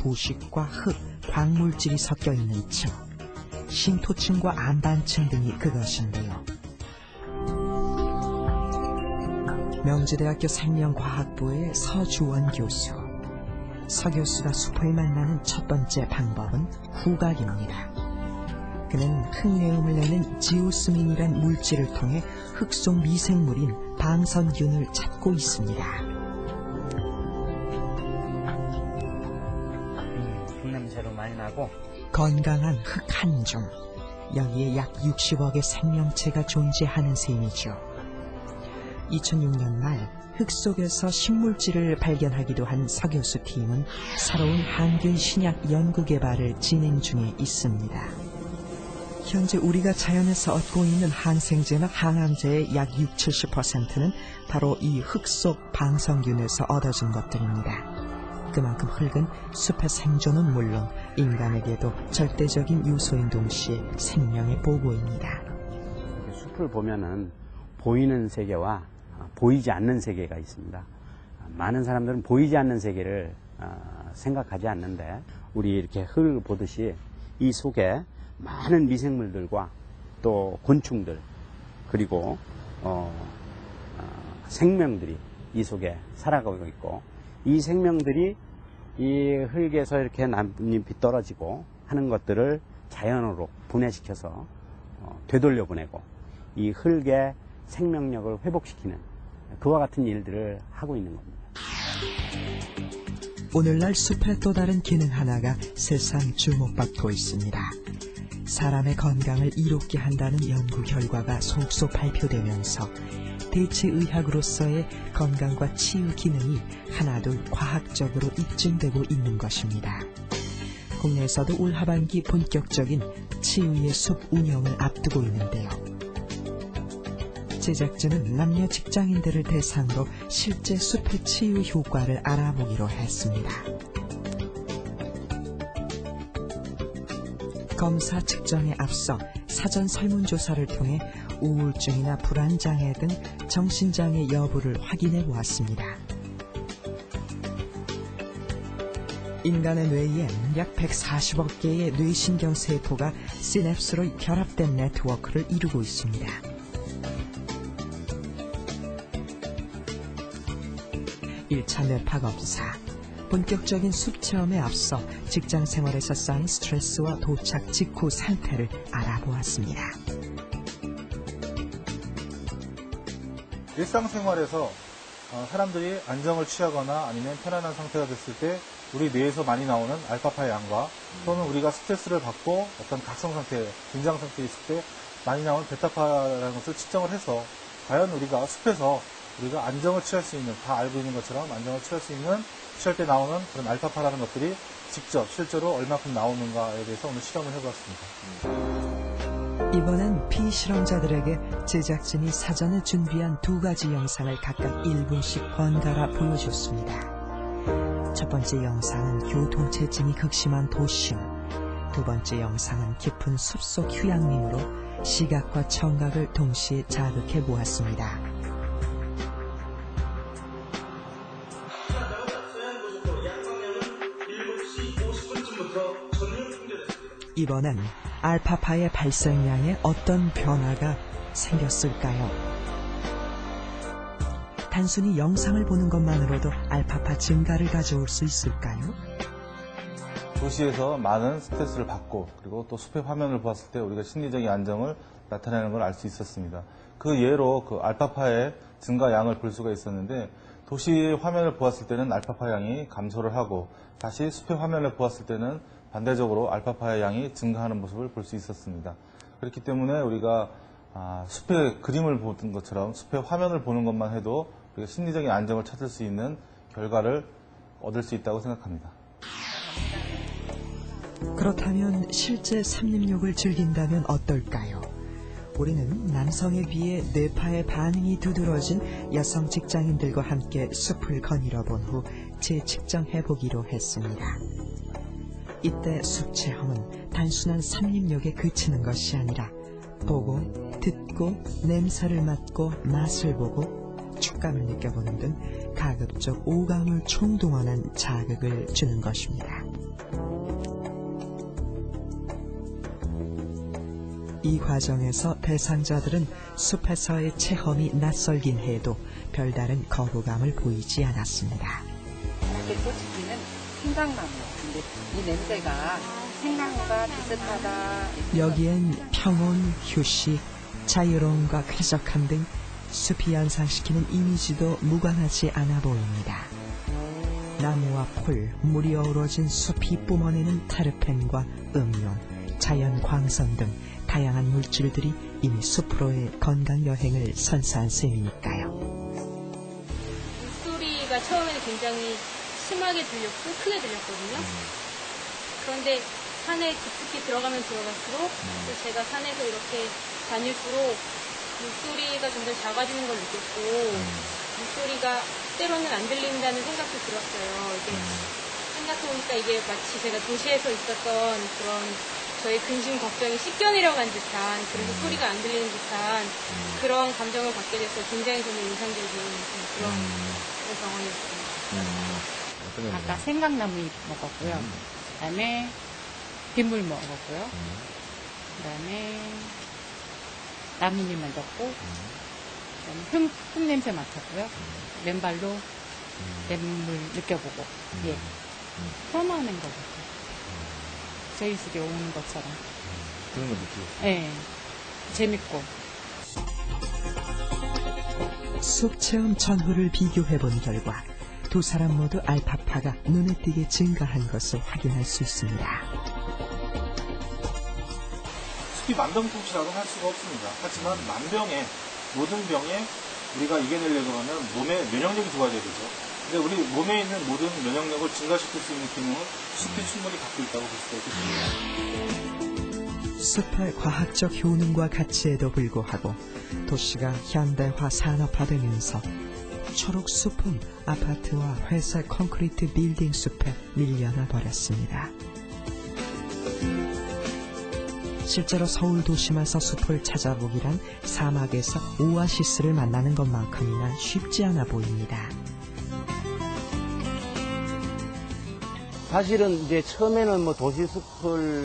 부식과 흙, 광물질이 섞여 있는 층, 신토층과 안반층 등이 그것인데요. 명지대학교 생명과학부의 서주원 교수. 서 교수가 숲을 만나는 첫 번째 방법은 후각입니다. 그는 흙내음을 내는 지오스민이란 물질을 통해 흙 속 미생물인 방선균을 찾고 있습니다. 흙냄새도 많이 나고 건강한 흙 한 줌. 여기에 약 60억의 생명체가 존재하는 셈이죠. 2006년 말 흙 속에서 식물질을 발견하기도 한 서 교수 팀은 새로운 항균 신약 연구 개발을 진행 중에 있습니다. 현재 우리가 자연에서 얻고 있는 항생제나 항암제의 약 60~70%는 바로 이 흙 속 방성균에서 얻어진 것들입니다. 그만큼 흙은 숲의 생존은 물론 인간에게도 절대적인 요소인 동시에 생명의 보고입니다. 숲을 보면은 보이는 세계와 보이지 않는 세계가 있습니다. 많은 사람들은 보이지 않는 세계를 생각하지 않는데 우리 이렇게 흙을 보듯이 이 속에 많은 미생물들과 또 곤충들 그리고 생명들이 이 속에 살아가고 있고 이 생명들이 이 흙에서 이렇게 나뭇잎이 떨어지고 하는 것들을 자연으로 분해시켜서 되돌려 보내고 이 흙의 생명력을 회복시키는 그와 같은 일들을 하고 있는 겁니다. 오늘날 숲의 또 다른 기능 하나가 세상 주목받고 있습니다. 사람의 건강을 이롭게 한다는 연구 결과가 속속 발표되면서 대체의학으로서의 건강과 치유 기능이 하나둘 과학적으로 입증되고 있는 것입니다. 국내에서도 올 하반기 본격적인 치유의 숲 운영을 앞두고 있는데요. 제작진은 남녀 직장인들을 대상으로 실제 숲의 치유 효과를 알아보기로 했습니다. 검사 측정에 앞서 사전 설문조사를 통해 우울증이나 불안장애 등 정신장애 여부를 확인해 보았습니다. 인간의 뇌엔 약 140억 개의 뇌신경세포가 시냅스로 결합된 네트워크를 이루고 있습니다. 1차 뇌파 검사. 본격적인 숲 체험에 앞서 직장 생활에서 쌓인 스트레스와 도착 직후 상태를 알아보았습니다. 일상생활에서 사람들이 안정을 취하거나 아니면 편안한 상태가 됐을 때 우리 뇌에서 많이 나오는 알파파의 양과 또는 우리가 스트레스를 받고 어떤 각성 상태, 긴장 상태에 있을 때 많이 나오는 베타파라는 것을 측정을 해서 과연 우리가 숲에서 우리가 안정을 취할 수 있는, 다 알고 있는 것처럼 안정을 취할 수 있는, 취할 때 나오는 그런 알파파라는 것들이 직접 실제로 얼마큼 나오는가에 대해서 오늘 실험을 해보았습니다. 이번엔 피실험자들에게 제작진이 사전에 준비한 두 가지 영상을 각각 1분씩 번갈아 보여줬습니다. 첫 번째 영상은 교통체증이 극심한 도심, 두 번째 영상은 깊은 숲속 휴양림으로 시각과 청각을 동시에 자극해 보았습니다. 이번엔 알파파의 발생량에 어떤 변화가 생겼을까요? 단순히 영상을 보는 것만으로도 알파파 증가를 가져올 수 있을까요? 도시에서 많은 스트레스를 받고 그리고 또 숲의 화면을 보았을 때 우리가 심리적인 안정을 나타내는 걸 알 수 있었습니다. 그 예로 그 알파파의 증가 양을 볼 수가 있었는데 도시의 화면을 보았을 때는 알파파 양이 감소를 하고 다시 숲의 화면을 보았을 때는 반대적으로 알파파의 양이 증가하는 모습을 볼 수 있었습니다. 그렇기 때문에 우리가 숲의 그림을 보는 것처럼 숲의 화면을 보는 것만 해도 우리가 심리적인 안정을 찾을 수 있는 결과를 얻을 수 있다고 생각합니다. 그렇다면 실제 삼림욕을 즐긴다면 어떨까요? 우리는 남성에 비해 뇌파의 반응이 두드러진 여성 직장인들과 함께 숲을 거닐어 본 후 재측정해보기로 했습니다. 이때 숲 체험은 단순한 삼림욕에 그치는 것이 아니라 보고, 듣고, 냄새를 맡고, 맛을 보고, 촉감을 느껴보는 등 가급적 오감을 총동원한 자극을 주는 것입니다. 이 과정에서 대상자들은 숲에서의 체험이 낯설긴 해도 별다른 거부감을 보이지 않았습니다. 이렇게 꽂히기는 생강나무. 근데 이 냄새가 생강과 비슷하다. 여기엔 평온, 휴식, 자유로움과 쾌적함 등 숲이 연상시키는 이미지도 무관하지 않아 보입니다. 나무와 풀, 물이 어우러진 숲이 뿜어내는 테르펜과 음료, 자연 광선 등 다양한 물질들이 이미 숲으로의 건강 여행을 선사한 셈이니까요. 물소리가 처음에는 굉장히 심하게 들렸고 크게 들렸거든요. 그런데 산에 깊숙이 들어가면 들어갈수록 또 제가 산에서 이렇게 다닐수록 물소리가 점점 작아지는 걸 느꼈고 물소리가 때로는 안 들린다는 생각도 들었어요. 이게 생각해보니까 이게 마치 제가 도시에서 있었던 그런 저의 근심 걱정이 씻겨 내려간 듯한, 그래서 소리가 안 들리는 듯한 그런 감정을 갖게 돼서 굉장히 저는 인상적인 그런 경험이었습니다. 아까 생강나무 먹었고요. 그다음에 빗물 먹었고요. 그다음에 나뭇잎 만졌고, 그다음에 흙 냄새 맡았고요. 맨발로 냇물 느껴보고, 예, 선호하는 거 같아요. 저희 집에 오는 것처럼. 그런 거 느끼고. 예, 재밌고. 숲 체험 전후를 비교해본 결과 두 사람 모두 알파파가 눈에 띄게 증가한 것을 확인할 수 있습니다. 숲이 만병통치라고 할 수가 없습니다. 하지만 만병에, 모든 병에 우리가 이겨내려고 하면 몸의 면역력이 좋아져야 되죠. 근데 우리 몸에 있는 모든 면역력을 증가시킬 수 있는 기능을 숲이 충분히 갖고 있다고 볼 수가 있겠습니다. 숲의 과학적 효능과 가치에도 불구하고 도시가 현대화 산업화되면서 초록 숲은 아파트와 회색 콘크리트 빌딩 숲에 밀려나 버렸습니다. 실제로 서울 도심에서 숲을 찾아보기란 사막에서 오아시스를 만나는 것만큼이나 쉽지 않아 보입니다. 사실은 이제 처음에는 뭐 도시 숲을